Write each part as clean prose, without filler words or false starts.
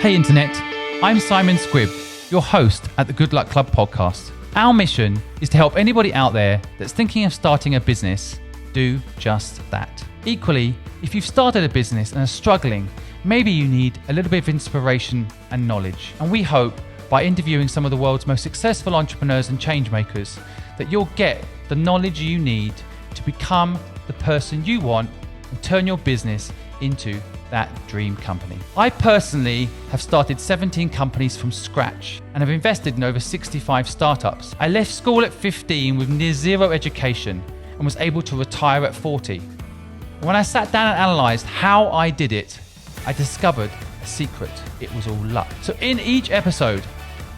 Hey Internet, I'm simonsquibb, your host at the Good Luck Club podcast. Our mission is to help anybody out there that's thinking of starting a business do just that. Equally, if you've started a business and are struggling, maybe you need a little bit of inspiration and knowledge. And we hope by interviewing some of the world's most successful entrepreneurs and change makers that you'll get the knowledge you need to become the person you want and turn your business into that dream company. I personally have started 17 companies from scratch and have invested in over 65 startups. I left school at 15 with near zero education and was able to retire at 40. When I sat down and analysed how I did it, I discovered a secret. It was all luck. So in each episode,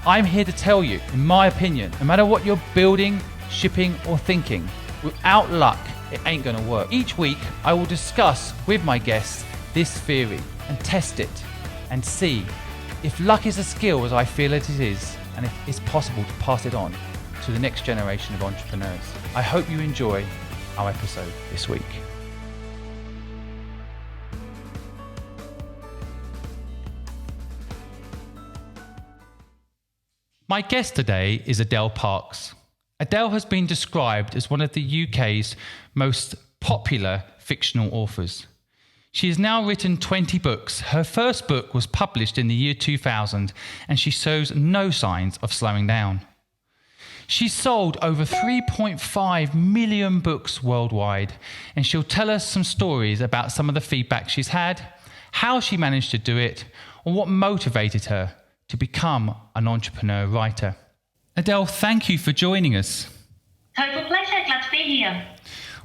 I'm here to tell you, in my opinion, no matter what you're building, shipping or thinking, without luck, it ain't gonna work. Each week, I will discuss with my guests this theory and test it and see if luck is a skill as I feel it is and if it's possible to pass it on to the next generation of entrepreneurs. I hope you enjoy our episode this week. My guest today is Adele Parks. Adele has been described as one of the UK's most popular fictional authors. She has now written 20 books. Her first book was published in the year 2000, and she shows no signs of slowing down. She's sold over 3.5 million books worldwide, and she'll tell us some stories about some of the feedback she's had, how she managed to do it, and what motivated her to become an entrepreneur writer. Adele, thank you for joining us. Total pleasure, glad to be here.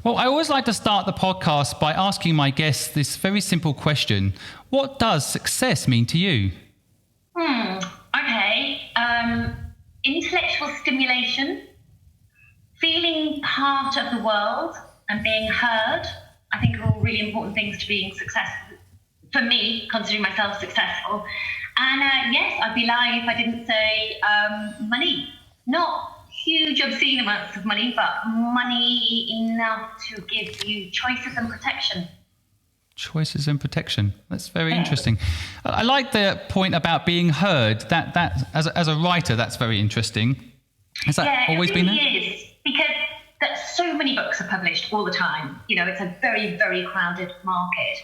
Well, I always like to start the podcast by asking my guests this very simple question. What does success mean to you? Okay. Intellectual stimulation, feeling part of the world and being heard, I think are all really important things to being successful. For me, considering myself successful. And yes, I'd be lying if I didn't say money. Not huge obscene amounts of money, but money enough to give you choices and protection. Choices and protection. That's very interesting. I like the point about being heard. That as a writer, that's very interesting. Has that always been there? It is, because so many books are published all the time. You know, it's a very, very crowded market.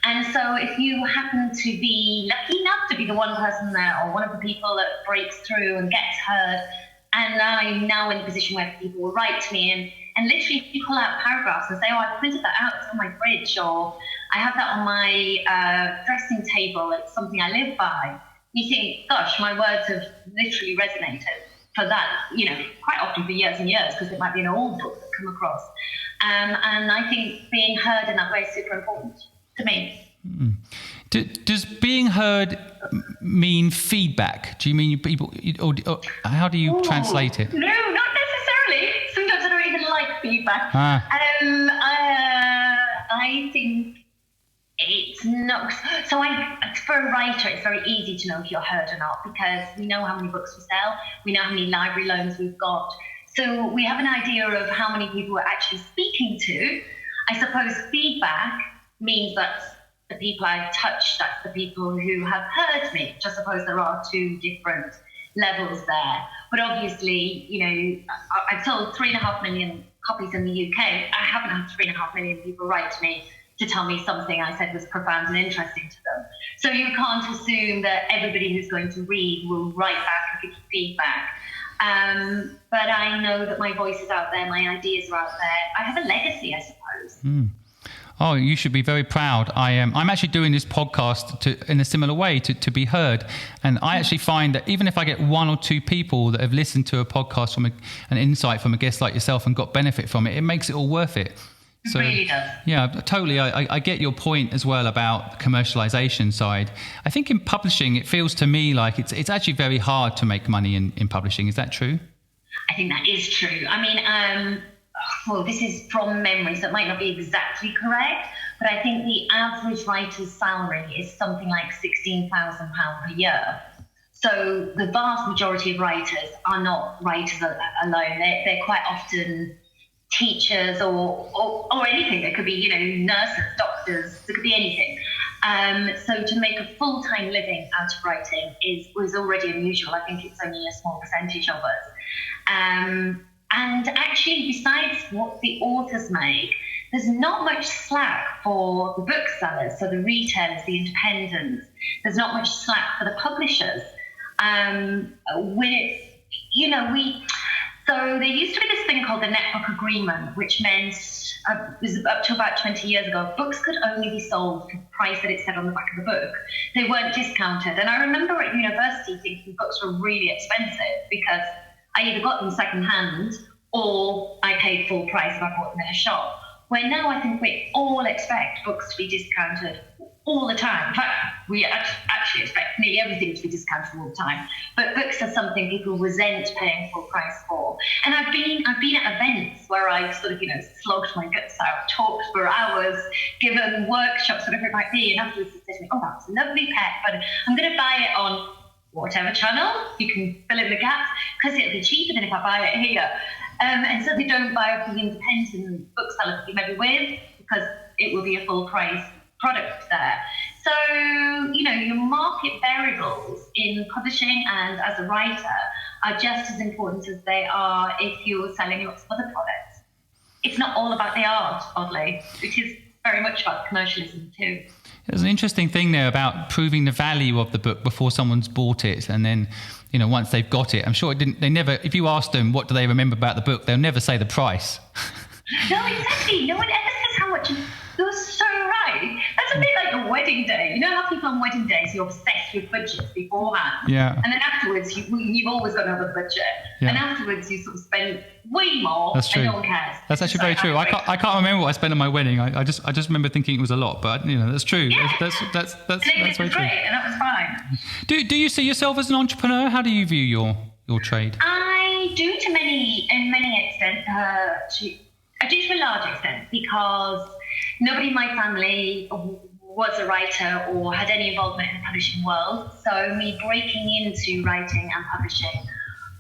And so if you happen to be lucky enough to be the one person there or one of the people that breaks through and gets heard, and I'm now in a position where people will write to me and literally if you pull out paragraphs and say, oh, I printed that out, it's on my fridge, or I have that on my dressing table, it's something I live by. You think, gosh, my words have literally resonated for that, you know, quite often for years and years, because it might be an old book that come across. And I think being heard in that way is super important to me. Does being heard mean feedback? Do you mean people, or how do you translate it? No, not necessarily. Sometimes I don't even like feedback. I think it's not. So for a writer, it's very easy to know if you're heard or not, because we know how many books we sell, we know how many library loans we've got. So we have an idea of how many people we're actually speaking to. I suppose feedback means that the people I've touched, that's the people who have heard me. I suppose there are two different levels there. But obviously, you know, I've sold 3.5 million copies in the UK. I haven't had 3.5 million people write to me to tell me something I said was profound and interesting to them. So you can't assume that everybody who's going to read will write back and give you feedback. But I know that my voice is out there, my ideas are out there. I have a legacy, I suppose. Oh, you should be very proud. I'm actually doing this podcast in a similar way to be heard. And I actually find that even if I get one or two people that have listened to a podcast from an insight from a guest like yourself and got benefit from it, it makes it all worth it. So, it really does. Yeah, totally. I get your point as well about the commercialization side. I think in publishing, it feels to me like it's actually very hard to make money in publishing. Is that true? I think that is true. I mean, well, this is from memory, so it might not be exactly correct, but I think the average writer's salary is something like £16,000 per year. So the vast majority of writers are not writers alone. They're quite often teachers or anything. It could be, nurses, doctors, it could be anything. So to make a full-time living out of writing was already unusual. I think it's only a small percentage of us. And actually, besides what the authors make, there's not much slack for the booksellers, so the retailers, the independents. There's not much slack for the publishers. So there used to be this thing called the netbook agreement, which meant, it was up to about 20 years ago, books could only be sold for the price that it said on the back of the book. They weren't discounted. And I remember at university thinking books were really expensive because I either got them secondhand or I paid full price if I bought them in a shop. Where now I think we all expect books to be discounted all the time. In fact, we actually expect nearly everything to be discounted all the time. But books are something people resent paying full price for. And I've been at events where I've sort of, slogged my guts out, talked for hours, given workshops, whatever it might be, and afterwards it says to me, oh, that's a lovely pet, but I'm going to buy it on whatever channel. You can fill in the gaps, because it'll be cheaper than if I buy it here. And so they don't buy off the independent bookseller that you may be with, because it will be a full price product there. So, your market variables in publishing and as a writer are just as important as they are if you're selling lots of other products. It's not all about the art, oddly. It is very much about commercialism too. There's an interesting thing there about proving the value of the book before someone's bought it, and then, once they've got it, I'm sure they never, if you ask them what do they remember about the book, they'll never say the price. No, exactly. No one ever says how much. You're so right. That's a bit like a wedding day. You know how people on wedding days, you're obsessed with budgets beforehand. Yeah. And then afterwards, you've always got another budget. Yeah. And afterwards, you sort of spend way more. That's true. And no one cares. That's actually very true. I can't remember what I spent on my wedding. I just remember thinking it was a lot. But that's true. Yeah. That's very true. Great, and that was fine. Do you see yourself as an entrepreneur? How do you view your trade? I do in many extent. I do to a large extent, because nobody in my family was a writer or had any involvement in the publishing world. So me breaking into writing and publishing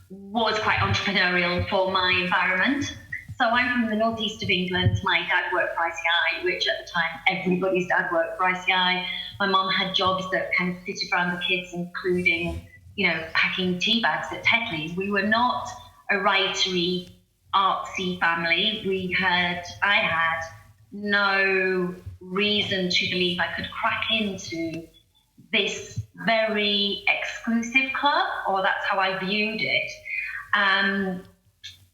was quite entrepreneurial for my environment. So I'm from the northeast of England. My dad worked for ICI, which at the time everybody's dad worked for ICI. My mum had jobs that kind of fitted around the kids, including, packing tea bags at Tetley's. We were not a writery, artsy family. I had no reason to believe I could crack into this very exclusive club, or that's how I viewed it.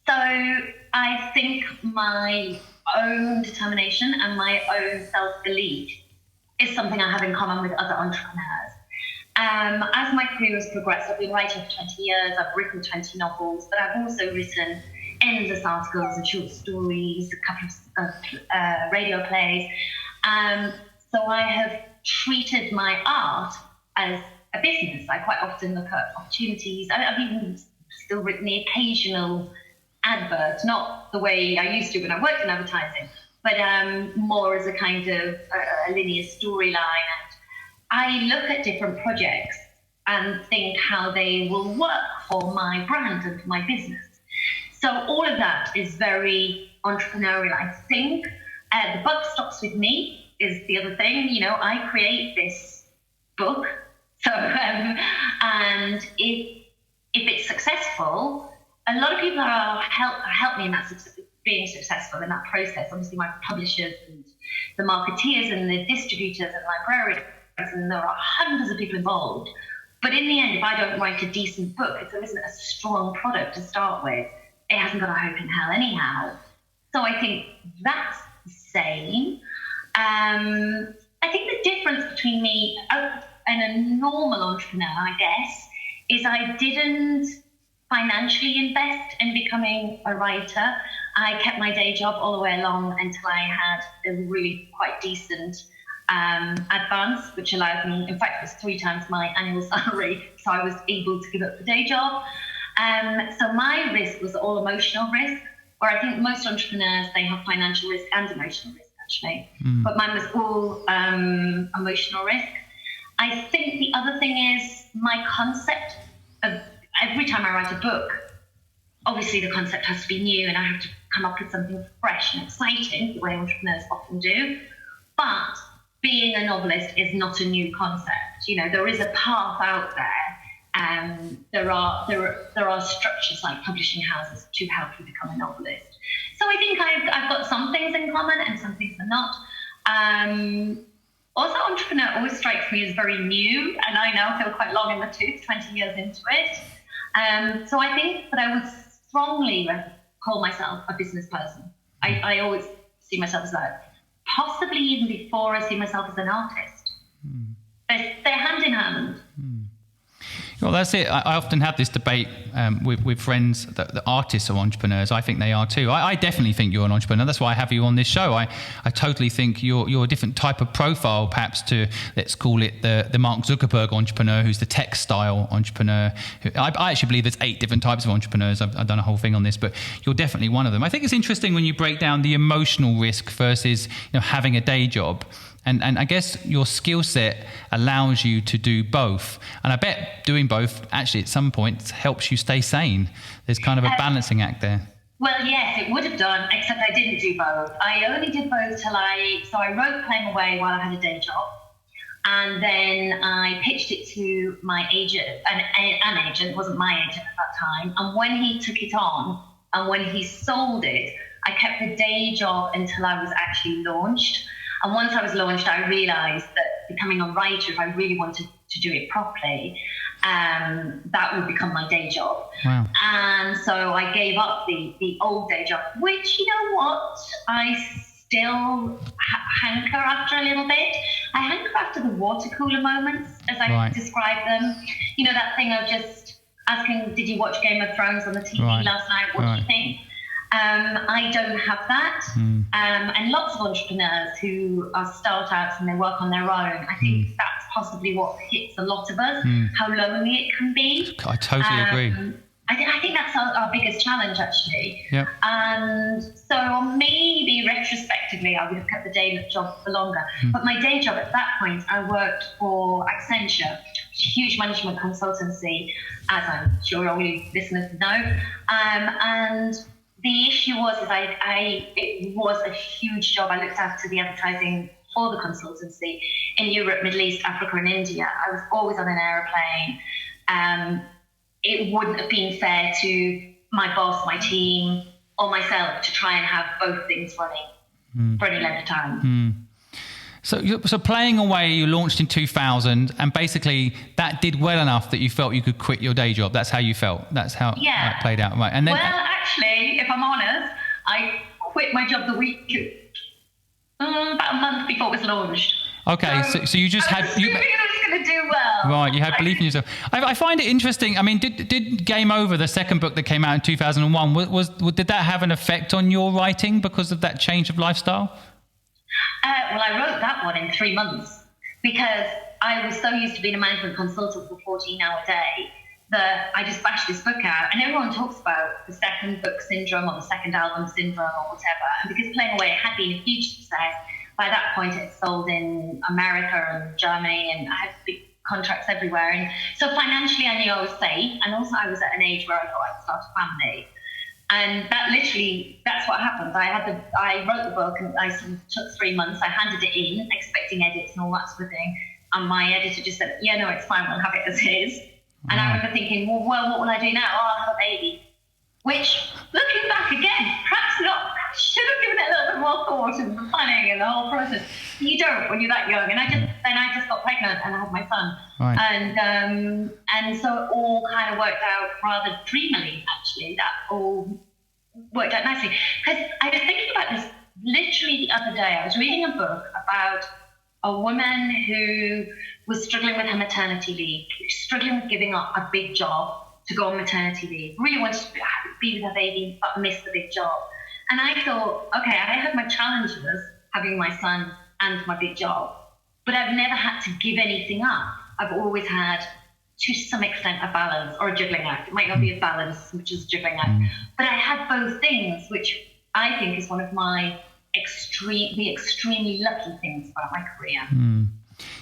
So I think my own determination and my own self-belief is something I have in common with other entrepreneurs. As my career has progressed, I've been writing for 20 years, I've written 20 novels, but I've also written endless articles and short stories, a couple of radio plays. So I have treated my art as a business. I quite often look at opportunities. I've even still written the occasional advert, not the way I used to when I worked in advertising, but more as a kind of a linear storyline. And I look at different projects and think how they will work for my brand and for my business. So all of that is very entrepreneurial, I think. The buck stops with me is the other thing. I create this book. So, and if it's successful, a lot of people help me in that being successful in that process. Obviously, my publishers and the marketeers and the distributors and librarians, and there are hundreds of people involved. But in the end, if I don't write a decent book, if there isn't a strong product to start with, it hasn't got a hope in hell anyhow. So I think that's the same. I think the difference between me and a normal entrepreneur, I guess, is I didn't financially invest in becoming a writer. I kept my day job all the way along until I had a really quite decent advance, which allowed me, in fact, it was 3 times my annual salary, so I was able to give up the day job. So my risk was all emotional risk, where I think most entrepreneurs, they have financial risk and emotional risk, actually. But mine was all emotional risk. I think the other thing is my concept of every time I write a book, obviously the concept has to be new and I have to come up with something fresh and exciting, the way entrepreneurs often do. But being being a novelist is not a new concept. There is a path out there. There are structures like publishing houses to help you become a novelist. So I think I've got some things in common and some things are not. Also, entrepreneur always strikes me as very new, and I now feel quite long in the tooth, 20 years into it. So I think that I would strongly call myself a business person. I always see myself as that. Possibly even before I see myself as an artist. They're hand in hand. Well, that's it. I often have this debate with friends that the artists are entrepreneurs. I think they are too. I definitely think you're an entrepreneur. That's why I have you on this show. I totally think you're a different type of profile, perhaps to, let's call it the Mark Zuckerberg entrepreneur, who's the tech style entrepreneur. I actually believe there's 8 different types of entrepreneurs. I've done a whole thing on this, but you're definitely one of them. I think it's interesting when you break down the emotional risk versus having a day job. And I guess your skill set allows you to do both. And I bet doing both actually at some point helps you stay sane. There's kind of a balancing act there. Well, yes, it would have done, except I didn't do both. I only did both so I wrote Playing Away while I had a day job. And then I pitched it to my agent, an agent, wasn't my agent at that time. And when he took it on and when he sold it, I kept the day job until I was actually launched. And once I was launched, I realised that becoming a writer, if I really wanted to do it properly, that would become my day job. Wow. And so I gave up the old day job, which, you know what, I still hanker after a little bit. I hanker after the water cooler moments, as I describe them. That thing of just asking, did you watch Game of Thrones on the TV last night? What do you think? I don't have that. And lots of entrepreneurs who are startups and they work on their own, I think that's possibly what hits a lot of us, how lonely it can be. I totally agree. I think that's our biggest challenge, actually. Yep. And so maybe retrospectively, I would have kept the day job for longer. But my day job at that point, I worked for Accenture, huge management consultancy, as I'm sure all you listeners know. And the issue was it was a huge job. I looked after the advertising for the consultancy in Europe, Middle East, Africa, and India. I was always on an aeroplane. It wouldn't have been fair to my boss, my team, or myself to try and have both things running for any length of time. So Playing Away, you launched in 2000, and basically that did well enough that you felt you could quit your day job. That's how you felt. That's how it played out, right? And then, actually, if I'm honest, I quit my job the week about a month before it was launched. Okay, so you just had. You was going to do well. Right, you had belief in yourself. I find it interesting. I mean, did Game Over, the second book that came out in 2001, did that have an effect on your writing because of that change of lifestyle? Well, I wrote that one in 3 months because I was so used to being a management consultant for 14 hours a day that I just bashed this book out. And everyone talks about the second book syndrome or the second album syndrome or whatever. And because Playing Away had been a huge success, by that point it sold in America and Germany, and I had big contracts everywhere. And so financially I knew I was safe. And also I was at an age where I thought I'd start a family. And that's what happened. I wrote the book and I took 3 months. I handed it in, expecting edits and all that sort of thing. And my editor just said, yeah, no, it's fine. We'll have it as is. And I remember thinking, well, what will I do now? Oh, I'll have a baby. Which, looking back again, perhaps not. I should have given it a little bit more thought and the planning and the whole process. You don't when you're that young. And I just got pregnant and I had my son. Right. And so it all kind of worked out rather dreamily, actually. That all worked out nicely. Because I was thinking about this literally the other day. I was reading a book about a woman who was struggling with her maternity leave, struggling with giving up a big job to go on maternity leave, really wanted to be with her baby, but missed the big job. And I thought, okay, I had my challenges having my son and my big job, but I've never had to give anything up. I've always had, to some extent, a balance or a juggling act. It might not be a balance, which is a juggling act, but I had both things, which I think is one of my extremely lucky things about my career.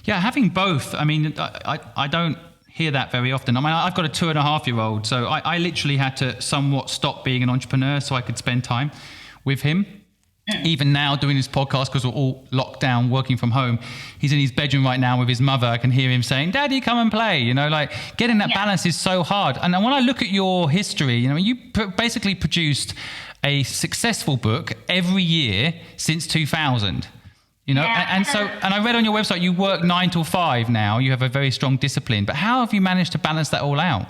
Yeah, having both. I mean, I don't hear that very often. I mean, I've got a 2.5-year-old, so I literally had to somewhat stop being an entrepreneur so I could spend time with him. Even now doing this podcast, because we're all locked down, working from home, he's in his bedroom right now with his mother. I can hear him saying, "Daddy, come and play." You know, like getting that balance is so hard. And when I look at your history, you know, you basically produced a successful book every year since 2000. You know, and I read on your website you work 9 till 5 now. You have a very strong discipline. But how have you managed to balance that all out?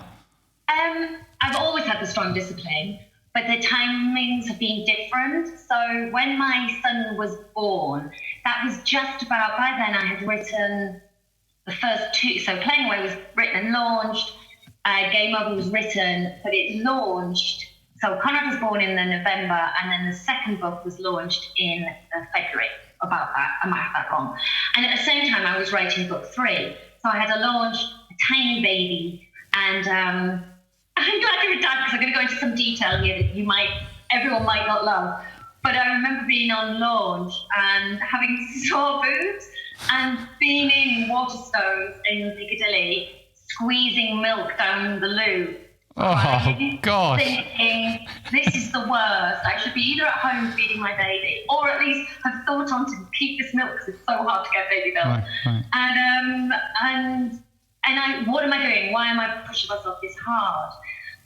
I've always had the strong discipline, but the timings have been different. So when my son was born, that was just about, by then I had written the first 2. So Playing Away was written and launched. Game Over was written, but it launched. So Conrad was born in the November, and then the second book was launched in February. About that, I might have that wrong. And at the same time, I was writing book 3. So I had a launch, a tiny baby, and I'm glad you're a dad, because I'm going to go into some detail here that everyone might not love. But I remember being on launch and having sore boobs and being in Waterstones in Piccadilly, squeezing milk down the loo. Oh, gosh. Thinking, this is the worst. I should be either at home feeding my baby, or at least have thought on to keep this milk, because it's so hard to get baby milk. Right. And what am I doing? Why am I pushing myself this hard?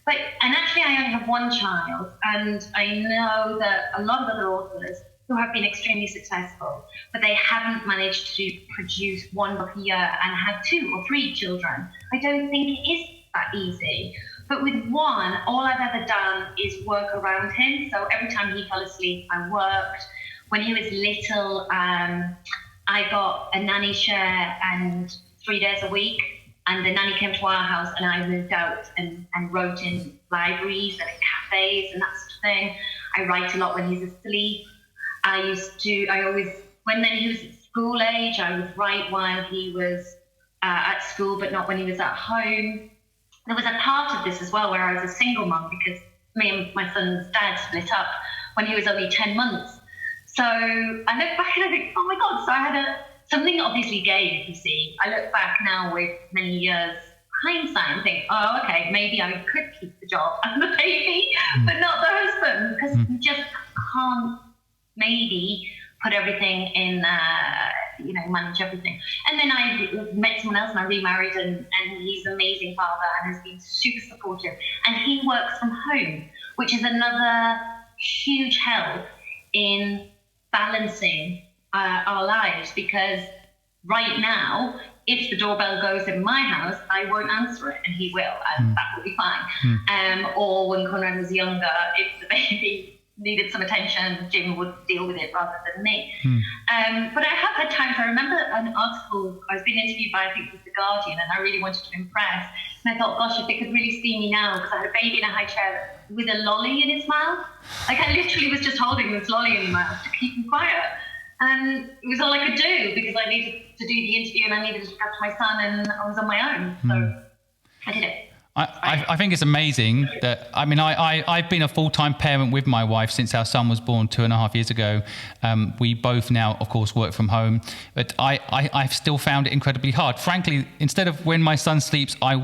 And actually, I only have one child, and I know that a lot of other authors who have been extremely successful, but they haven't managed to produce 1 book a year and have 2 or 3 children. I don't think it is that easy. But with one, all I've ever done is work around him. So every time he fell asleep, I worked. When he was little, I got a nanny share and 3 days a week. And the nanny came to our house, and I moved out and wrote in libraries and in cafes and that sort of thing. I write a lot when he's asleep. When he was at school age, I would write while he was at school, but not when he was at home. There was a part of this as well where I was a single mum, because me and my son's dad split up when he was only 10 months. So I look back and I think, oh my God, so I had something obviously gave, you see. I look back now with many years hindsight and think, oh, okay, maybe I could keep the job and the baby, but not the husband, because you just can't maybe put everything in, manage everything. And then I met someone else and I remarried, and he's an amazing father and has been super supportive. And he works from home, which is another huge help in balancing our lives, because right now, if the doorbell goes in my house, I won't answer it, and he will, and that will be fine. Or when Conrad was younger, if the baby needed some attention, Jim would deal with it rather than me. But I have had times, I remember an article, I was being interviewed by, I think it was The Guardian, and I really wanted to impress. And I thought, gosh, if they could really see me now, because I had a baby in a high chair with a lolly in his mouth. Like, I literally was just holding this lolly in my mouth to keep him quiet. And it was all I could do, because I needed to do the interview and I needed to look after my son, and I was on my own. So I did it. I think it's amazing that, I've been a full-time parent with my wife since our son was born 2.5 years ago. We both now, of course, work from home, but I've still found it incredibly hard. Frankly, instead of when my son sleeps, I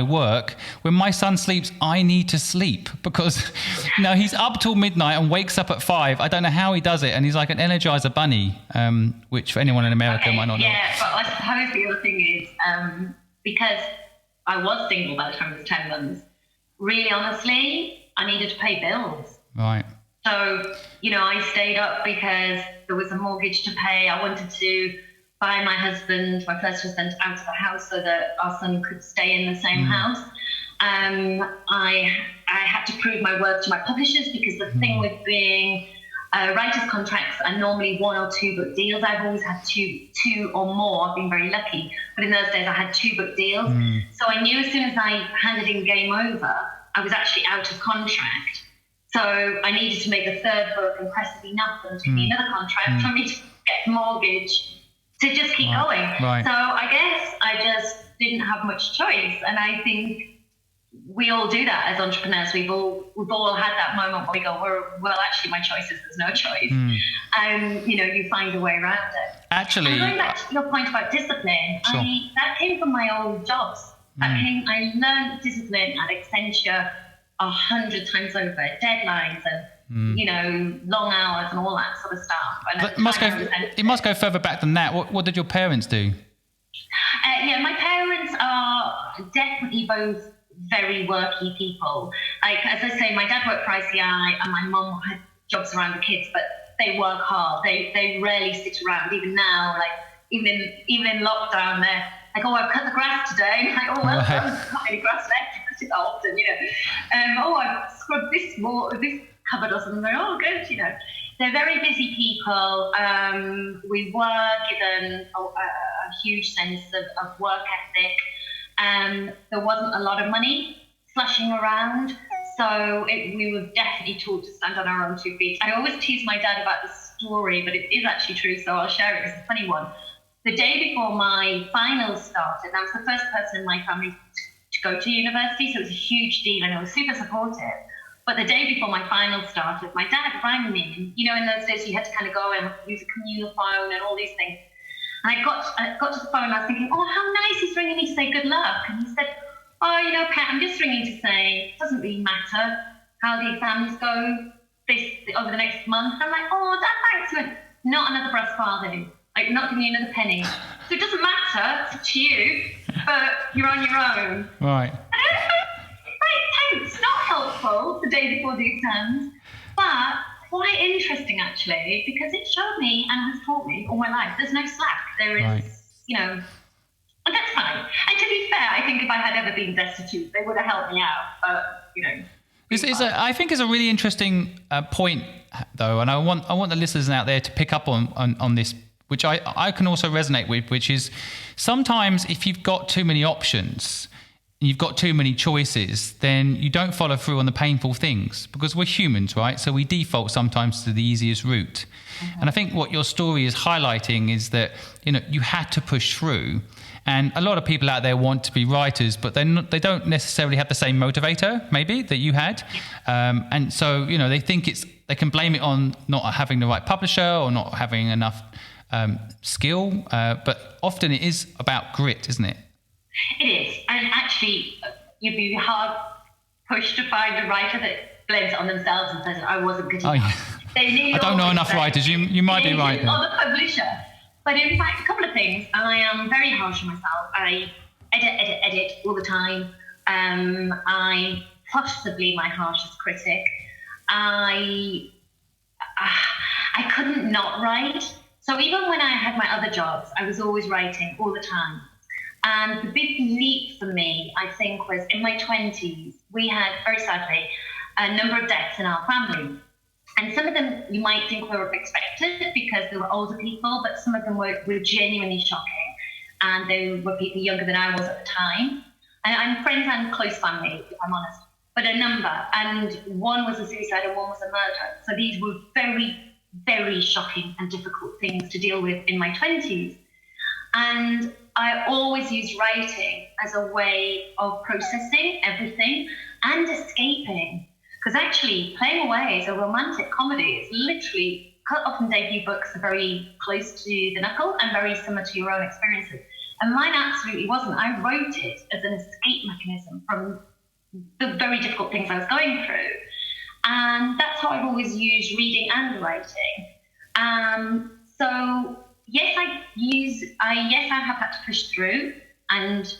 work. When my son sleeps, I need to sleep, because he's up till midnight and wakes up at 5. I don't know how he does it, and he's like an Energizer bunny, which for anyone in America might not know. Yeah, but I suppose the other thing is, because I was single by the time I was 10 months. Really, honestly, I needed to pay bills. Right. So, I stayed up because there was a mortgage to pay. I wanted to buy my first husband, out of the house so that our son could stay in the same house. I had to prove my worth to my publishers, because the thing with being writer's contracts are normally 1 or 2 book deals. I've always had two or more. I've been very lucky. But in those days, I had 2 book deals. So I knew as soon as I handed in Game Over, I was actually out of contract. So I needed to make a 3rd book and press enough and to give me another contract for me to get a mortgage to just keep going. Right. So I guess I just didn't have much choice. And I think we all do that as entrepreneurs. We've all had that moment where we go, well, actually, my choice is there's no choice. And, you find a way around it. Actually, and going back to your point about discipline, sure. That came from my old jobs. I learned discipline at Accenture 100 times over, deadlines and long hours and all that sort of stuff. And But it must go further back than that. What did your parents do? My parents are definitely both very worky people. Like, as I say, my dad worked for ICI and my mum had jobs around the kids, but they work hard. They rarely sit around. Even now, like even in lockdown, they're like, "Oh, I've cut the grass today." And I'm like, "Oh, well, I haven't got any grass left because it's often, I've scrubbed this cupboard or something." Like, "Oh, good," They're very busy people. We were given a huge sense of work ethic. There wasn't a lot of money slushing around, so we were definitely taught to stand on our own 2 feet. I always tease my dad about this story, but it is actually true, so I'll share it. It's a funny one. The day before my finals started, I was the first person in my family to go to university, so it was a huge deal and I was super supportive. But the day before my finals started, my dad rang me. And, in those days you had to kind of go and use a communal phone and all these things. And I got to the phone and I was thinking, "Oh, how nice, he's ringing me to say good luck." And he said, "Oh, Pat, I'm just ringing to say it doesn't really matter how the exams go over the next month." I'm like, "Oh, Dad, thanks." He went, "Not another brass farthing. Like, not giving you another penny. So it doesn't matter, it's up to you, but you're on your own." Right. It's not helpful the day before the exams, but quite interesting actually, because it showed me and has taught me all my life there's no slack. There is, and that's fine. And to be fair, I think if I had ever been destitute, they would have helped me out, but, I think it's a really interesting point, though, and I want the listeners out there to pick up on this, which I can also resonate with, which is sometimes if you've got too many options, you've got too many choices, then you don't follow through on the painful things, because we're humans, right? So we default sometimes to the easiest route. Mm-hmm. And I think what your story is highlighting is that, you had to push through. And a lot of people out there want to be writers, but they don't necessarily have the same motivator, maybe, that you had. And so, they think they can blame it on not having the right publisher or not having enough skill. But often it is about grit, isn't it? It is, and actually, you'd be hard pushed to find a writer that blames it on themselves and says, "I wasn't good enough." I don't know enough writers. You might be right. Or the publisher. But in fact, a couple of things. I am very harsh on myself. I edit all the time. I'm possibly my harshest critic. I couldn't not write. So even when I had my other jobs, I was always writing all the time. And the big leap for me, I think, was in my 20s, we had, very sadly, a number of deaths in our family. And some of them you might think were expected because they were older people, but some of them were genuinely shocking. And they were people younger than I was at the time. And I'm friends and close family, if I'm honest, but a number. And one was a suicide and one was a murder. So these were very, very shocking and difficult things to deal with in my 20s. And I always used writing as a way of processing everything and escaping. Because actually, Playing Away is a romantic comedy. It's literally, often debut books are very close to the knuckle and very similar to your own experiences. And mine absolutely wasn't. I wrote it as an escape mechanism from the very difficult things I was going through. And that's how I've always used reading and writing. So yes, I have had to push through, and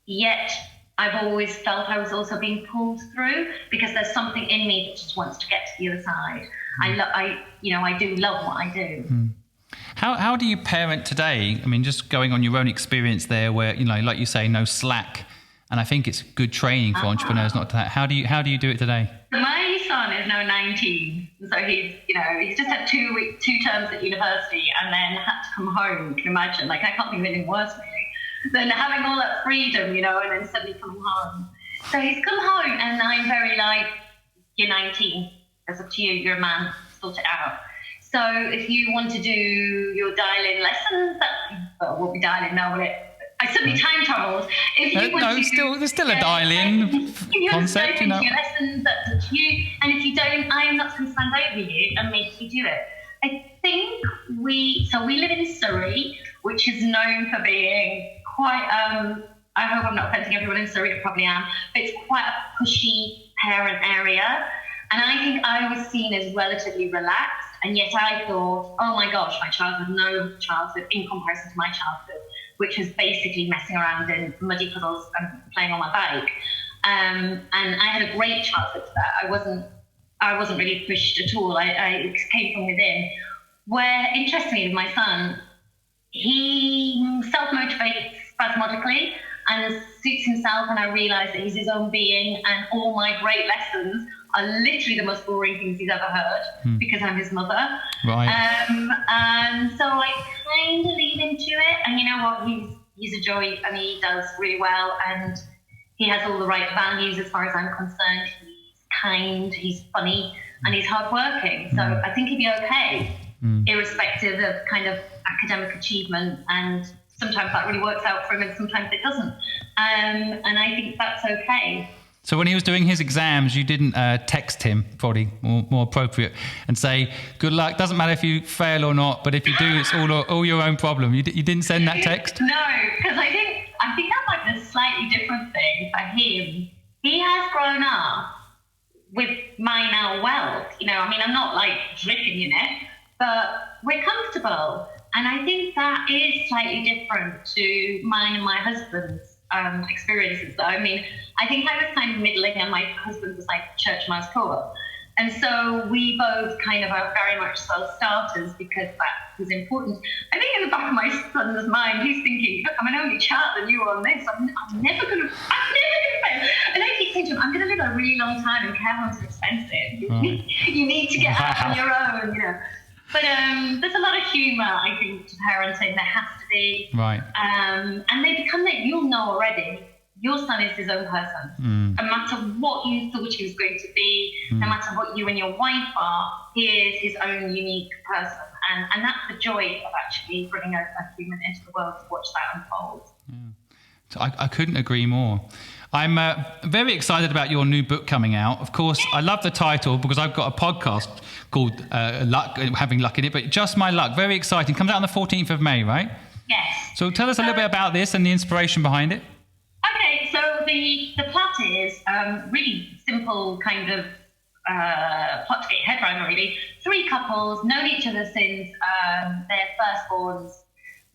yet I've always felt I was also being pulled through, because there's something in me that just wants to get to the other side. I do love what I do. How do you parent today? I mean, just going on your own experience there, where like you say, no slack, and I think it's good training for entrepreneurs not to. How do you do it today? My son is now 19, so he's just had two terms at university and then had to come home. You can imagine, I can't think of anything worse really than having all that freedom, and then suddenly coming home. So he's come home, and I'm very you're 19, it's up to you, you're a man, sort it out. So if you want to do your dial-in lessons, we'll be dialing now, will it? I suddenly time traveled. If you want to, there's still a dial-in concept, your lessons, that's up to you. And if you don't, I am not going to stand over you and make you do it. I think we live in Surrey, which is known for being quite, I hope I'm not offending everyone in Surrey, I probably am, but it's quite a pushy parent area. And I think I was seen as relatively relaxed, and yet I thought, oh my gosh, my child had no childhood in comparison to my childhood, which was basically messing around in muddy puddles and playing on my bike. And I had a great childhood for that. I wasn't really pushed at all. I came from within. Where, interestingly, with my son, he self-motivates spasmodically and suits himself, and I realised that he's his own being, and all my great lessons are literally the most boring things he's ever heard because I'm his mother. Right. And so I kind of lead into it, and you know what, he's a joy, and he does really well, and he has all the right values as far as I'm concerned. He's kind, he's funny, and he's hardworking. So I think he'd be okay, irrespective of kind of academic achievement. And sometimes that really works out for him, and sometimes it doesn't. And I think that's okay. So when he was doing his exams, you didn't text him, probably more appropriate, and say, good luck, doesn't matter if you fail or not, but if you do, it's all your own problem. You didn't send that text? No, because I think that might be a slightly different thing for him. He has grown up with my now wealth. You know, I mean, I'm not like dripping in it, but we're comfortable. And I think that is slightly different to mine and my husband's experiences. I mean, I think I was kind of middling, and my husband was like church mouse poor. And so we both kind of are very much self-starters because that was important. I think in the back of my son's mind, he's thinking, look, I'm an only child and you are on this. I'm never going to fail. And I keep saying to him, I'm going to live a really long time, and care homes are expensive. Right. You need to get out on your own, you know. But there's a lot of humour, I think, to parenting. There has to be. Right. And they become that, you'll know already, your son is his own person. No matter what you thought he was going to be, no matter what you and your wife are, he is his own unique person. And that's the joy of actually bringing a human into the world to watch that unfold. Yeah. So I couldn't agree more. I'm very excited about your new book coming out. Of course, I love the title because I've got a podcast called Luck, having luck in it, but Just My Luck. Very exciting. Comes out on the 14th of May, right? Yes. So tell us a little bit about this and the inspiration behind it. Okay, so the plot is really simple kind of plot to get your head around, really. 3 couples, known each other since their firstborns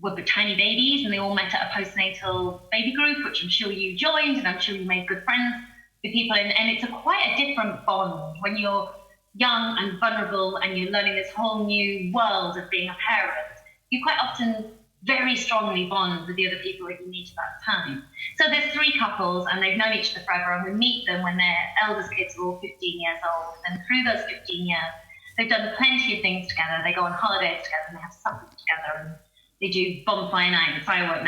were tiny babies, and they all met at a postnatal baby group, which I'm sure you joined, and I'm sure you made good friends with people. And it's quite a different bond when you're young and vulnerable and you're learning this whole new world of being a parent. You quite often very strongly bond with the other people that you meet at that time. So there's 3 couples, and they've known each other forever, and we meet them when their eldest kids are all 15 years old. And through those 15 years, they've done plenty of things together. They go on holidays together, and they have suppers together, and they do bonfire night and bonfire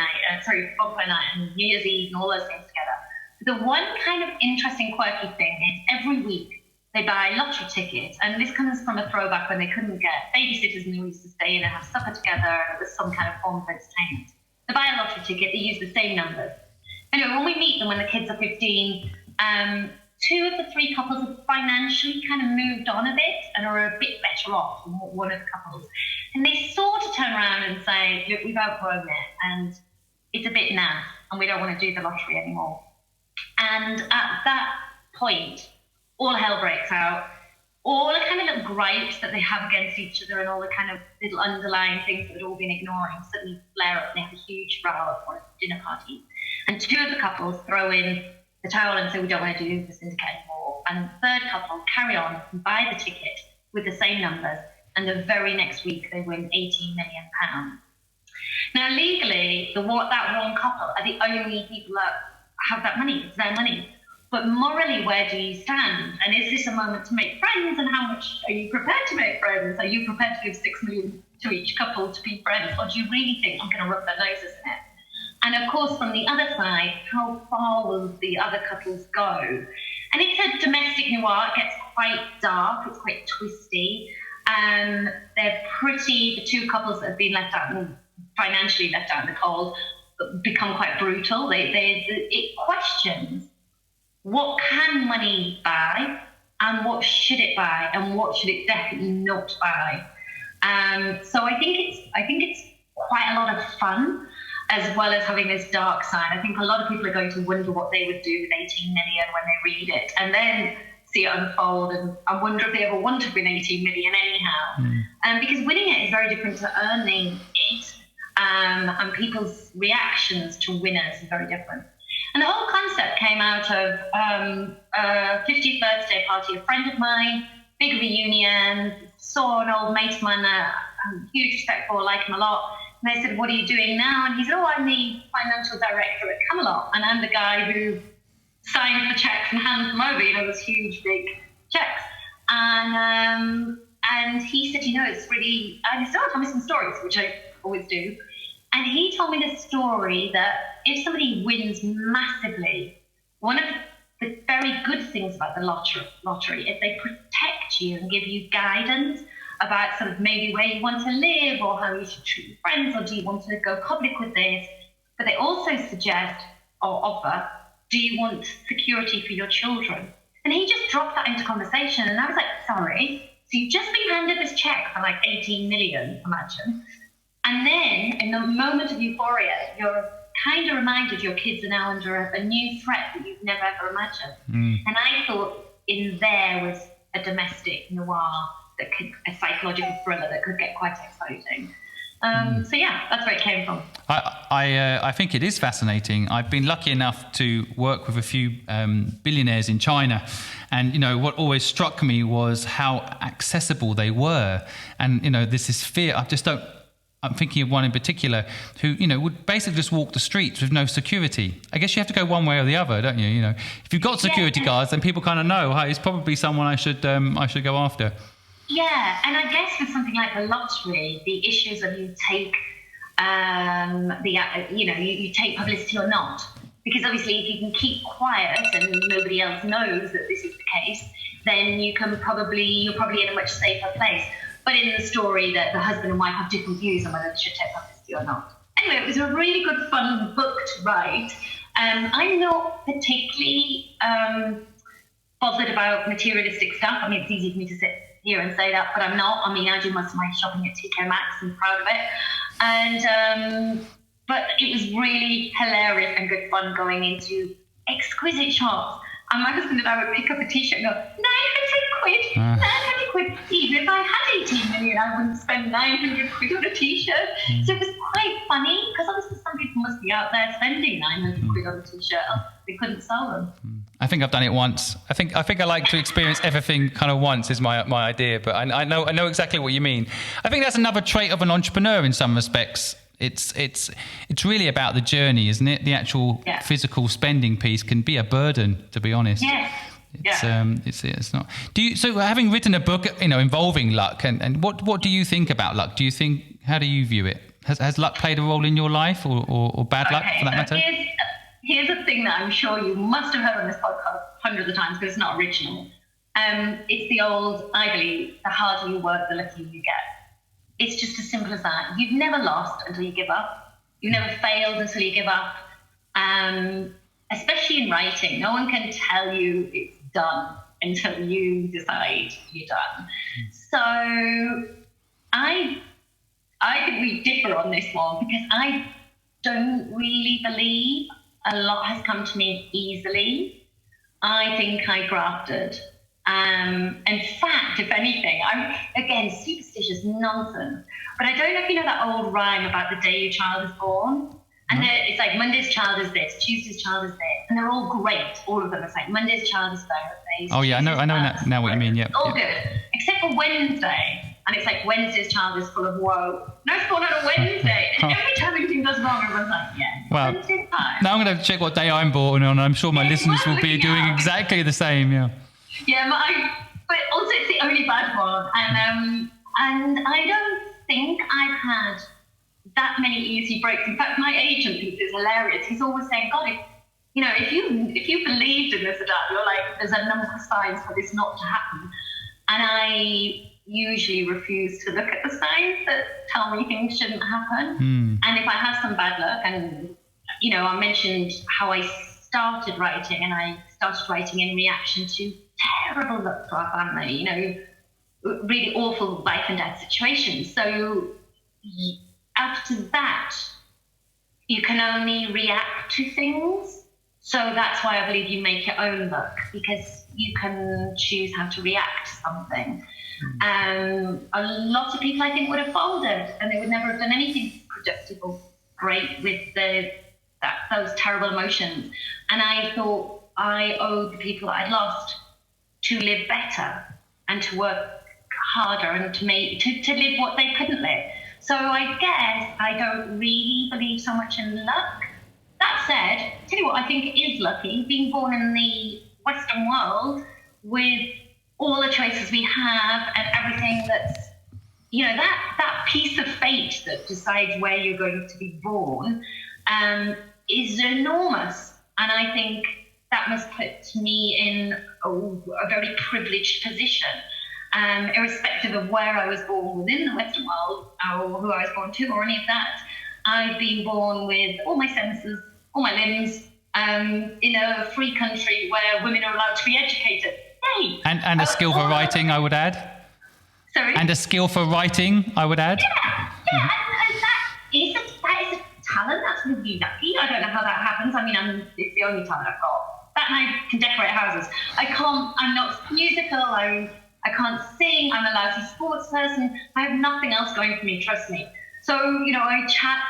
night and New Year's Eve and all those things together. The one kind of interesting, quirky thing is every week they buy lottery tickets, and this comes from a throwback when they couldn't get babysitters and they used to stay in and have supper together, and it was some kind of form of entertainment. They buy a lottery ticket, they use the same numbers. Anyway, when we meet them when the kids are 15, 2 of the 3 couples have financially kind of moved on a bit and are a bit better off than one of the couples. And they sort of turn around and say, look, we've outgrown it, and it's a bit naff, and we don't want to do the lottery anymore. And at that point, all hell breaks out. All the kind of little gripes that they have against each other and all the kind of little underlying things that had all been ignoring suddenly flare up, and they have a huge row at one dinner party. And 2 of the couples throw in the towel and say, we don't want to do the syndicate anymore. And the 3rd couple carry on and buy the ticket with the same numbers, and the very next week they win £18 million. Now, legally, that one couple are the only people that have that money. It's their money. But morally, where do you stand? And is this a moment to make friends? And how much are you prepared to make friends? Are you prepared to give $6 million to each couple to be friends? Or do you really think I'm going to rub their noses in it? And of course, from the other side, how far will the other couples go? And it's a domestic noir. It gets quite dark. It's quite twisty. They're pretty, the 2 couples that have been left out and financially left out in the cold become quite brutal. It questions what can money buy, and what should it buy, and what should it definitely not buy. So I think it's quite a lot of fun, as well as having this dark side. I think a lot of people are going to wonder what they would do with 18 million when they read it. And then see it unfold, and I wonder if they ever want to win 18 million anyhow. Because winning it is very different to earning it, and people's reactions to winners is very different. And the whole concept came out of a 50th birthday party. A friend of mine, big reunion, saw an old mate of mine that I'm huge respect for, like him a lot. And they said, "What are you doing now?" And he said, "Oh, I'm the financial director at Camelot, and I'm the guy who signs the checks and hands them over, those huge, big checks." And he said, it's really, and he started telling me some stories, which I always do. And he told me this story that if somebody wins massively, one of the very good things about the lottery is they protect you and give you guidance about sort of maybe where you want to live or how you should treat your friends, or do you want to go public with this? But they also suggest or offer, do you want security for your children? And he just dropped that into conversation, and I was like, sorry, so you've just been handed this check for like 18 million, imagine. And then in the moment of euphoria, you're kind of reminded your kids are now under a new threat that you've never ever imagined. And I thought in there was a domestic noir that could, a psychological thriller that could get quite exciting. So yeah, that's where it came from. I think it is fascinating. I've been lucky enough to work with a few billionaires in China, and what always struck me was how accessible they were. And there's this fear. I'm thinking of one in particular who would basically just walk the streets with no security. I guess you have to go one way or the other, don't you? If you've got security guards, then people kind of know, hey, it's probably someone I should go after. Yeah, and I guess with something like a lottery, the issues of you take you take publicity or not. Because obviously if you can keep quiet and nobody else knows that this is the case, then you're probably in a much safer place. But in the story that the husband and wife have different views on whether they should take publicity or not. Anyway, it was a really good, fun book to write. I'm not particularly bothered about materialistic stuff. I mean, it's easy for me to sit here and say that, but I'm not. I mean, I do most of my shopping at TK Maxx. I'm proud of it. And but it was really hilarious and good fun going into exquisite shops. And my husband and I would pick up a t-shirt and go, 900 quid, 900 quid. Even if I had 18 million, I wouldn't spend 900 quid on a t-shirt. So it was quite funny, because obviously some people must be out there spending 900 quid on a t-shirt. They couldn't sell them. I think I've done it once. I think I like to experience everything kind of once is my idea, but I know exactly what you mean. I think that's another trait of an entrepreneur in some respects. It's really about the journey, isn't it? The actual physical spending piece can be a burden, to be honest. Yes. It's not. So having written a book, involving luck, and what do you think about luck? How do you view it? Has luck played a role in your life, or bad luck for that matter? Here's a thing that I'm sure you must have heard on this podcast hundreds of times, but it's not original. It's the old, I believe, the harder you work, the luckier you get. It's just as simple as that. You've never lost until you give up. You've never failed until you give up. Especially in writing, no one can tell you it's done until you decide you're done. So I think we differ on this one, because I don't really believe a lot has come to me easily. I think I grafted. In fact, if anything, I'm, again, superstitious nonsense, but I don't know if you know that old rhyme about the day your child is born. And it's like Monday's child is this, Tuesday's child is this, and they're all great, all of them. It's like Monday's child is Thursday. Oh yeah, I know now what you mean. Yeah, all good, except for Wednesday, and it's like Wednesday's child is full of woe. No, it's born on a Wednesday, and every time anything goes wrong, everyone's like, well, Wednesday's time. Now I'm going to check what day I'm born on. I'm sure my listeners will be doing exactly the same. Yeah. Yeah, but also it's the only bad one, and I don't think I've had that many easy breaks. In fact, my agent thinks it's hilarious. He's always saying, God, if you believed in this or that, you're like, there's a number of signs for this not to happen. And I usually refuse to look at the signs that tell me things shouldn't happen. And if I have some bad luck, and I mentioned how I started writing, and I started writing in reaction to terrible luck to our family, really awful life and death situations. So after that, you can only react to things. So that's why I believe you make your own luck, because you can choose how to react to something. A lot of people, I think, would have folded, and they would never have done anything productive or great with those terrible emotions. And I thought I owed the people that I'd lost to live better and to work harder and to live what they couldn't live. So I guess I don't really believe so much in luck. That said, tell you what I think is lucky, being born in the Western world with all the choices we have and everything that's, that piece of fate that decides where you're going to be born is enormous. And I think that must put me in a very privileged position, irrespective of where I was born within the Western world or who I was born to or any of that. I've been born with all my senses, all my limbs, in a free country where women are allowed to be educated. Yay! And a skill for writing, I would add. Sorry? And a skill for writing, I would add. Yeah, and that is a talent. That's really lucky. I don't know how that happens. I mean, it's the only talent I've got. That and I can decorate houses. I'm not musical. I can't sing. I'm a lousy sports person. I have nothing else going for me, trust me. So, I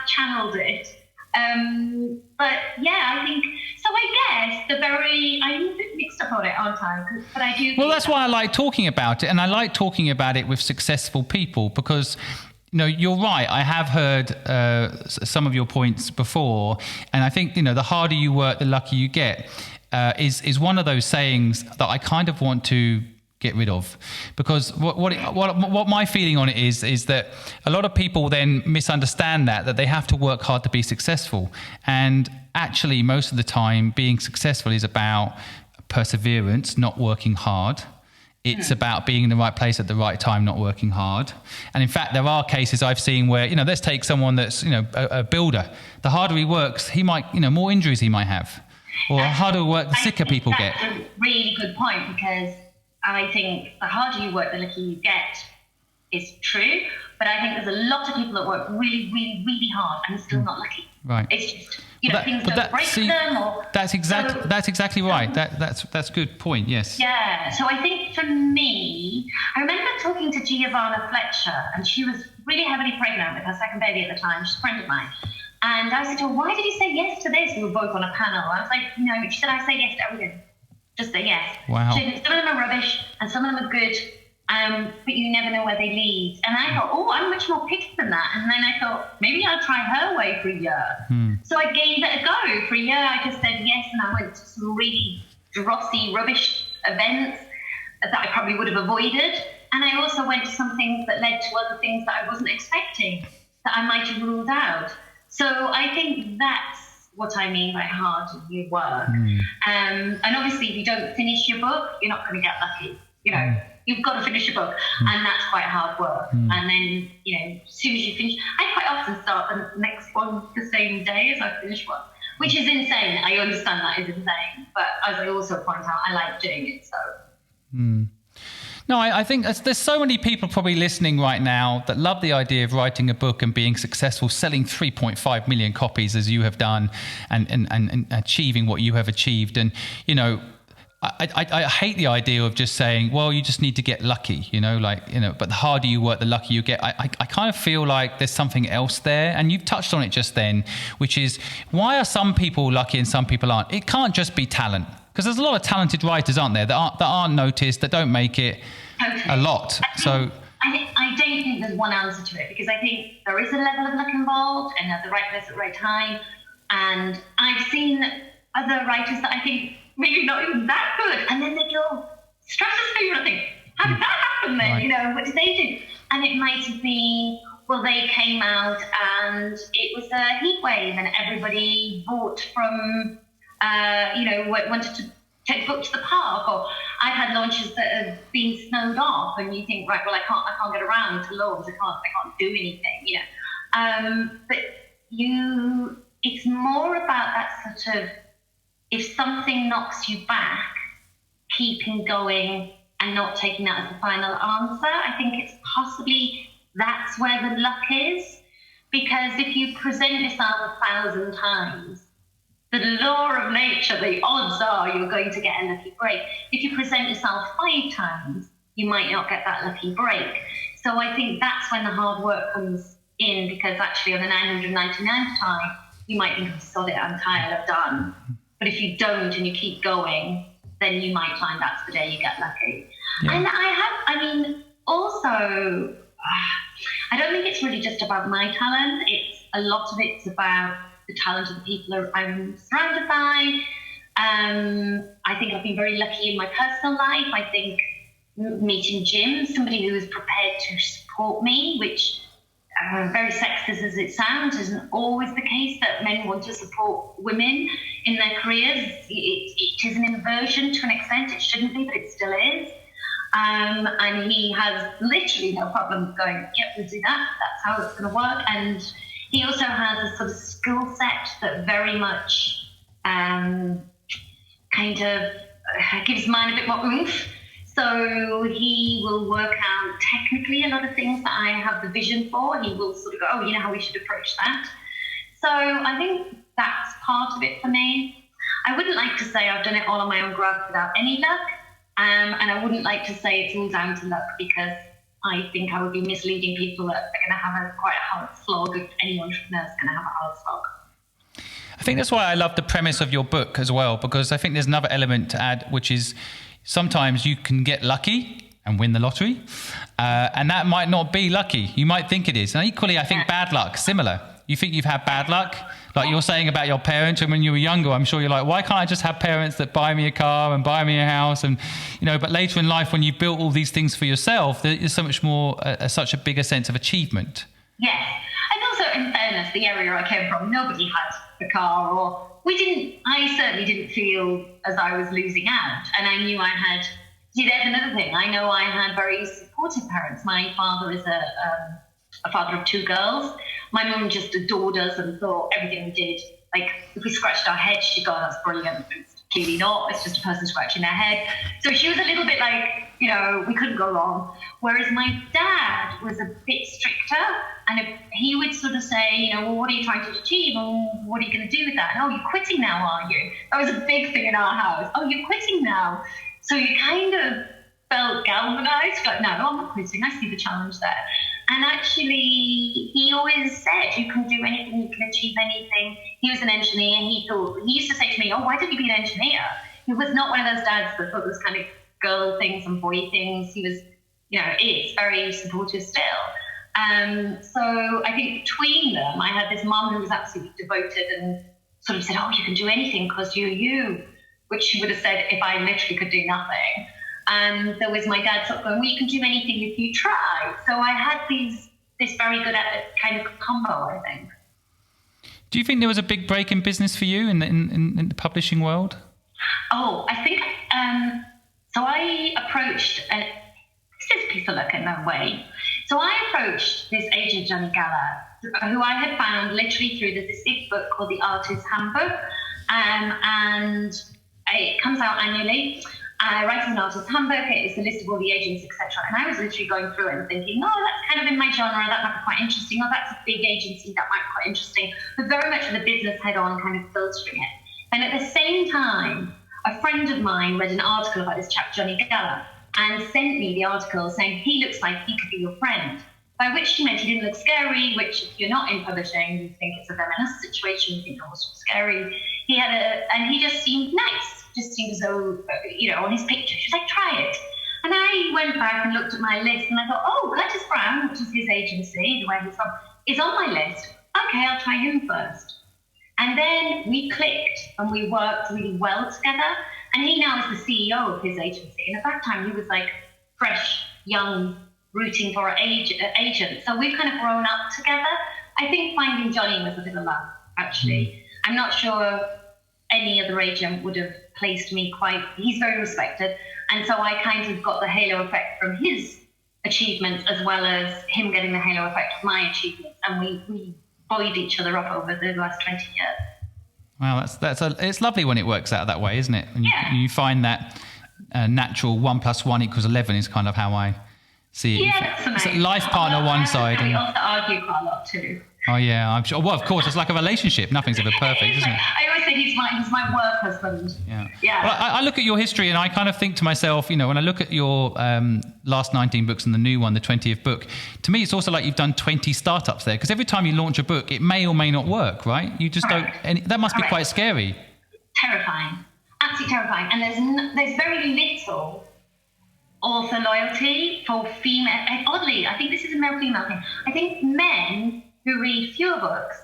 channeled it. But yeah, I think, so I guess I'm a bit mixed up on it, aren't I? But I do. Well, that's why I like talking about it. And I like talking about it with successful people because, you're right. I have heard some of your points before. And I think, the harder you work, the luckier you get, is one of those sayings that I kind of want to get rid of, because what my feeling on it is that a lot of people then misunderstand that they have to work hard to be successful, and actually most of the time being successful is about perseverance, not working hard. It's about being in the right place at the right time, not working hard. And in fact, there are cases I've seen where, let's take someone that's, a builder. The harder he works, he might, more injuries he might have, or the harder work, the sicker people get. That's a really good point, because I think the harder you work, the luckier you get is true. But I think there's a lot of people that work really, really, really hard and still not lucky. Right. It's just, things don't break for them. That's exactly right. That's a good point, yes. Yeah. So I think for me, I remember talking to Giovanna Fletcher, and she was really heavily pregnant with her second baby at the time. She's a friend of mine. And I said to her, why did you say yes to this? We were both on a panel. I was like, she said, I say yes to everything. Just say yes. Wow. So some of them are rubbish and some of them are good, but you never know where they lead. And I thought, I'm much more picky than that. And then I thought, maybe I'll try her way for a year. So I gave it a go. For a year, I just said yes, and I went to some really drossy, rubbish events that I probably would have avoided. And I also went to some things that led to other things that I wasn't expecting, that I might have ruled out. So I think that's what I mean by hard you work. And obviously, if you don't finish your book, you're not going to get lucky. You've got to finish your book, and that's quite hard work. And then, as soon as you finish, I quite often start the next one the same day as I finish one, which is insane. I understand that is insane, but as I also point out, I like doing it. So. No, I think there's so many people probably listening right now that love the idea of writing a book and being successful, selling 3.5 million copies as you have done, and achieving what you have achieved. And, I hate the idea of just saying, well, you just need to get lucky, but the harder you work, the luckier you get. I kind of feel like there's something else there. And you've touched on it just then, which is, why are some people lucky and some people aren't? It can't just be talent. Because there's a lot of talented writers, aren't there, that aren't noticed, that don't make it a lot. I don't think there's one answer to it, because I think there is a level of luck involved and at the right place at the right time. And I've seen other writers that I think maybe not even that good, and then they go stratosphere. I think, how did that happen then? Right. What did they do? And it might have been, well, they came out and it was a heat wave and everybody bought from. Wanted to take the book to the park, or I've had launches that have been snowed off, and you think, right, well, I can't get around to launch, I can't do anything, but it's more about that sort of, if something knocks you back, keeping going and not taking that as the final answer. I think it's possibly that's where the luck is, because if you present yourself 1,000 times the law of nature, the odds are you're going to get a lucky break. If you present yourself 5 times, you might not get that lucky break. So I think that's when the hard work comes in, because actually on the 999th time, you might think, sod it, I'm tired, I'm done. But if you don't and you keep going, then you might find that's the day you get lucky. Yeah. And also, I don't think it's really just about my talent. A lot of it's about the talent of the people I'm surrounded by. I think I've been very lucky in my personal life. I think meeting Jim, somebody who is prepared to support me, which very sexist as it sounds, isn't always the case that men want to support women in their careers. It is an inversion to an extent. It shouldn't be, but it still is. And he has literally no problem going, yep, we'll do that. That's how it's going to work. And he also has a sort of skill set that very much gives mine a bit more oomph. So he will work out technically a lot of things that I have the vision for. He will sort of go, you know how we should approach that. So I think that's part of it for me. I wouldn't like to say I've done it all on my own graft without any luck. And I wouldn't like to say it's all down to luck, because I think I would be misleading people that are going to have quite a hard slog. If any entrepreneur is going to have a hard slog. I think that's why I love the premise of your book as well, because I think there's another element to add, which is sometimes you can get lucky and win the lottery, and that might not be lucky. You might think it is. And equally, I think bad luck, similar. You think you've had bad luck, like you're saying about your parents, and when you were younger, I'm sure you're like, why can't I just have parents that buy me a car and buy me a house? And, but later in life, when you've built all these things for yourself, there is so much more, such a bigger sense of achievement. Yes. And also, in fairness, the area I came from, nobody had a car, or I certainly didn't feel as I was losing out. And I knew I had, there's another thing. I know I had very supportive parents. My father is a father of 2 girls. My mum just adored us and thought everything we did, like if we scratched our head, she'd go, that's brilliant. It's clearly not. It's just a person scratching their head. So she was a little bit like, we couldn't go wrong. Whereas my dad was a bit stricter, and he would sort of say, well, what are you trying to achieve? And what are you going to do with that? And, oh, you're quitting now, are you? That was a big thing in our house. Oh, you're quitting now. So you kind of felt galvanized, like, no, I'm not quitting. I see the challenge there. And actually, he always said, you can do anything, you can achieve anything. He was an engineer, and he used to say to me, oh, why don't you be an engineer? He was not one of those dads that thought those kind of girl things and boy things. He was, is very supportive still. So I think between them, I had this mum who was absolutely devoted and sort of said, oh, you can do anything because you're you, which she would have said if I literally could do nothing. And there was my dad sort of going, well, you can do anything if you try. So I had this very good kind of combo, I think. Do you think there was a big break in business for you in the publishing world? Oh, I think, so I approached, this is piece of luck in a way. So I approached this agent, Johnny Gala, who I had found literally through this big book called The Artist's Handbook. And it comes out annually. I write an artist's handbook, it's a list of all the agents, etc. And I was literally going through it and thinking, oh, that's kind of in my genre, that might be quite interesting. Oh, that's a big agency, that might be quite interesting. But very much with the business head on, kind of filtering it. And at the same time, a friend of mine read an article about this chap, Johnny Gala, and sent me the article saying he looks like he could be your friend. By which she meant he didn't look scary, which if you're not in publishing, you think it's a feminist situation, you think, oh, it's scary. And he just seemed nice. Just seemed as though, on his picture, she was like, try it. And I went back and looked at my list and I thought, oh, Curtis Brown, which is his agency, where he's from, is on my list. Okay, I'll try him first. And then we clicked and we worked really well together. And he now is the CEO of his agency. And at that time, he was like fresh, young, rooting for an agent. So we've kind of grown up together. I think finding Johnny was a bit of luck, actually. I'm not sure any other agent would have placed me he's very respected. And so I kind of got the halo effect from his achievements as well as him getting the halo effect of my achievements. And we buoyed each other up over the last 20 years. Wow, it's lovely when it works out that way, isn't it? And you find that natural 1 + 1 = 11 is kind of how I see it. Yeah, that's amazing. It's a life partner one side. We also argue quite a lot too. Oh yeah, I'm sure. Well, of course, it's like a relationship. Nothing's ever perfect, isn't it? I always say he's my work husband. Yeah. Yeah. Well, I look at your history and I kind of think to myself, when I look at your last 19 books and the new one, the 20th book, to me, it's also like you've done 20 startups there. Because every time you launch a book, it may or may not work, right? You just don't. And that must be quite scary. Terrifying. Absolutely terrifying. And there's very little author loyalty for female. And oddly, I think this is a male-female thing. I think men who read fewer books,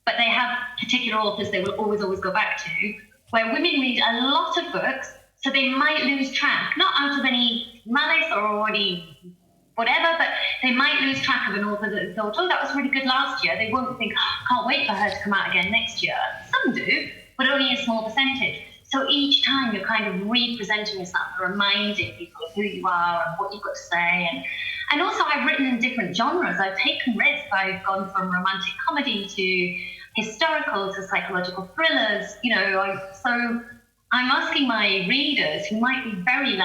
but they have particular authors they will always go back to, where women read a lot of books, so they might lose track, not out of any malice or any whatever, but they might lose track of an author that thought, oh, that was really good last year. They won't think, oh, can't wait for her to come out again next year. Some do, but only a small percentage. So each time you're kind of representing yourself, reminding people of who you are and what you've got to say. And also I've written in different genres. I've taken risks. I've gone from romantic comedy to historical to psychological thrillers. So I'm asking my readers who might be very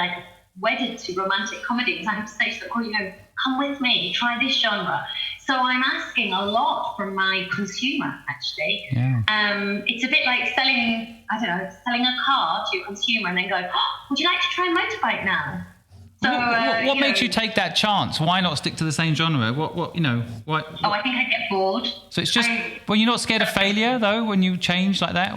wedded to romantic comedies. I have to say to them, come with me, try this genre. So I'm asking a lot from my consumer, actually. Yeah. It's a bit like selling a car to a consumer and then going, oh, would you like to try a motorbike now? So what makes you take that chance? Why not stick to the same genre? What? Oh, I think I'd get bored. So it's just, well, you're not scared of failure though when you change like that?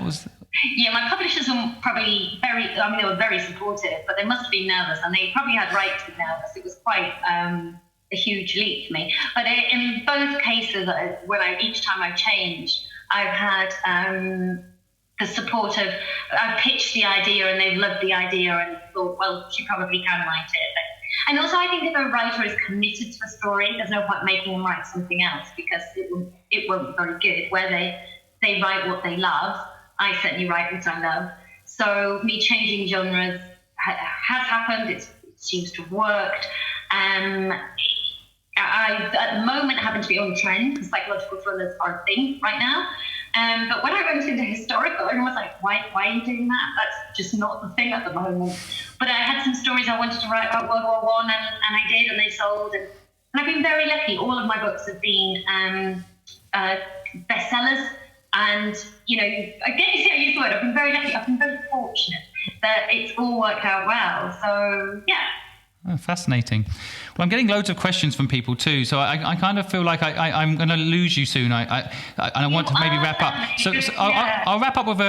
Yeah, my publishers were probably they were very supportive, but they must have been nervous, and they probably had right to be nervous. It was quite a huge leap for me. But in both cases, each time I've changed, I've had the support of, I've pitched the idea and they've loved the idea and thought, well, she probably can write it. And also I think if a writer is committed to a story, there's no point making them write something else because it won't be very good. Where they write what they love, I certainly write what I love. So me changing genres has happened. It seems to have worked. I at the moment happen to be on trend because psychological thrillers are a thing right now. But when I went into historical, everyone was like, why are you doing that? That's just not the thing at the moment. But I had some stories I wanted to write about World War I, and I did, and they sold. And I've been very lucky. All of my books have been bestsellers. And, again, you see I use the word, I've been very lucky. I've been very fortunate that it's all worked out well. So, yeah. Oh, fascinating. Well, I'm getting loads of questions from people too, so I kind of feel like I'm going to lose you soon. I want to maybe wrap up. So I'll wrap up with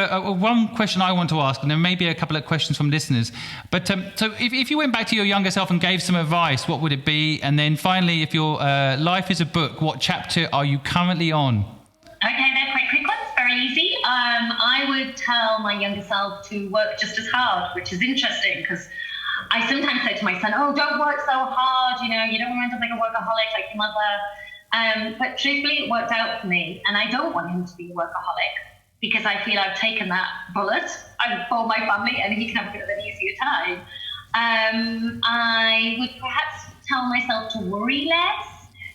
one question I want to ask, and then maybe a couple of questions from listeners. But so if you went back to your younger self and gave some advice, what would it be? And then finally, if your life is a book, what chapter are you currently on? Okay, they're quite quick ones, very easy. I would tell my younger self to work just as hard, which is interesting because I sometimes say to my son, oh, don't work so hard, you don't want to end up like a workaholic like your mother. But truthfully, it worked out for me, and I don't want him to be a workaholic because I feel I've taken that bullet for my family and he can have a bit of an easier time. I would perhaps tell myself to worry less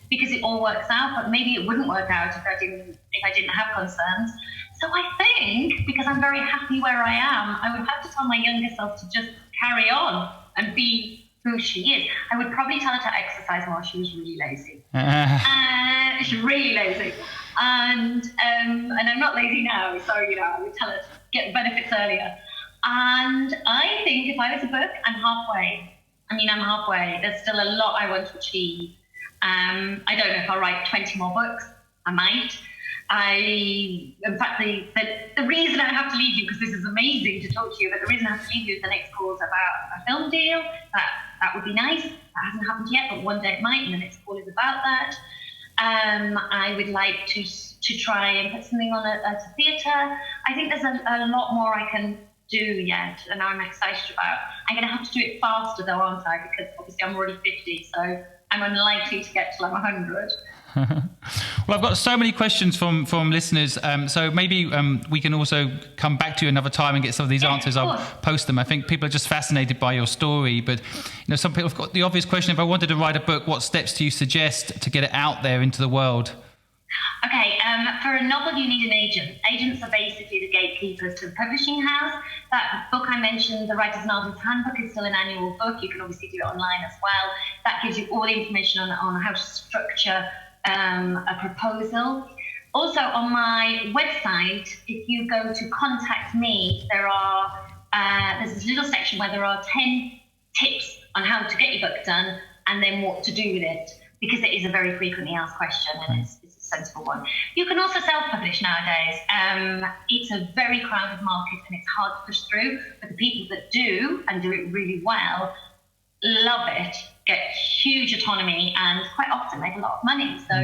because it all works out, but maybe it wouldn't work out if I didn't have concerns. So I think, because I'm very happy where I am, I would have to tell my younger self to just carry on and be who she is. I would probably tell her to exercise more. She was really lazy. She's really lazy. And I'm not lazy now, so, I would tell her to get the benefits earlier. And I think if I was a book, I'm halfway. I'm halfway. There's still a lot I want to achieve. I don't know if I'll write 20 more books. I might. In fact, the reason I have to leave you, because this is amazing to talk to you, but the reason I have to leave you is the next call is about a film deal. That would be nice. That hasn't happened yet, but one day it might, and the next call is about that. I would like to try and put something on at a theatre. I think there's a lot more I can do yet, and I'm excited about. I'm going to have to do it faster, though, aren't I? Because obviously I'm already 50, so I'm unlikely to get till I'm 100. Well, I've got so many questions from listeners, so maybe we can also come back to you another time and get some of these answers. I'll post them. I think people are just fascinated by your story, but some people have got the obvious question: if I wanted to write a book, what steps do you suggest to get it out there into the world? Okay, for a novel you need an agent. Agents are basically the gatekeepers to the publishing house. That book I mentioned, The Writer's Novelist Handbook, is still an annual book. You can obviously do it online as well. That gives you all the information on how to structure a proposal. Also on my website, if you go to contact me, there's this little section where there are 10 tips on how to get your book done and then what to do with it, because it is a very frequently asked question and it's a sensible one. You can also self-publish nowadays. It's a very crowded market and it's hard to push through, but the people that do and do it really well love it, get huge autonomy, and quite often make a lot of money. So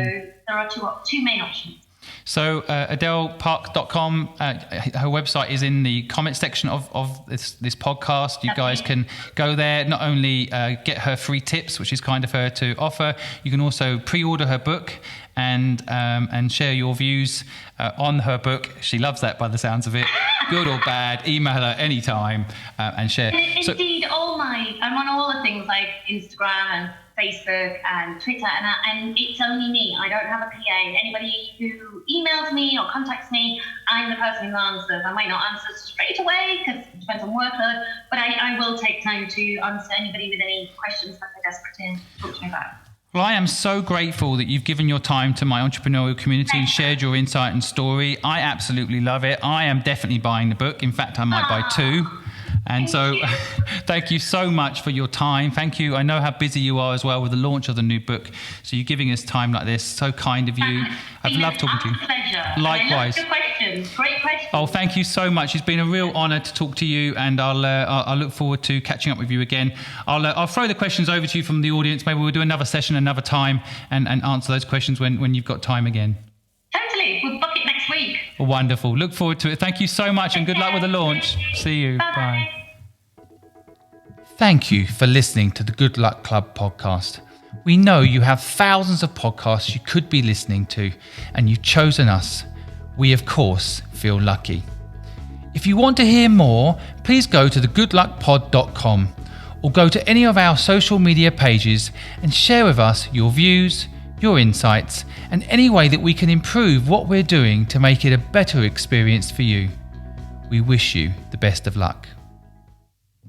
there are two main options. So AdeleParks.com, her website is in the comments section of this podcast. You guys can go there, not only get her free tips, which is kind of her to offer, you can also pre-order her book and share your views on her book. She loves that by the sounds of it. Good or bad, email her anytime and share. Indeed, I'm on all the things like Instagram and Facebook and Twitter, and it's only me. I don't have a PA. Anybody who emails me or contacts me, I'm the person who answers. I might not answer straight away because it depends on workload, but I will take time to answer anybody with any questions that they're desperate to talk to me about. Well, I am so grateful that you've given your time to my entrepreneurial community and shared your insight and story. I absolutely love it. I am definitely buying the book. In fact, I might buy 2. And thank you so much for your time. Thank you. I know how busy you are as well with the launch of the new book. So you're giving us time like this. So kind of you. I've loved talking to you. Pleasure. Likewise. I love your questions. Great questions. Oh, thank you so much. It's been a real honour to talk to you, and I'll look forward to catching up with you again. I'll throw the questions over to you from the audience. Maybe we'll do another session another time and answer those questions when you've got time again. Totally. We'll book it next week. Wonderful. Look forward to it. Thank you so much and good luck with the launch. See you. Bye. Thank you for listening to the Good Luck Club podcast. We know you have thousands of podcasts you could be listening to, and you've chosen us. We, of course, feel lucky. If you want to hear more, please go to thegoodluckpod.com or go to any of our social media pages and share with us your views, your insights, and any way that we can improve what we're doing to make it a better experience for you. We wish you the best of luck.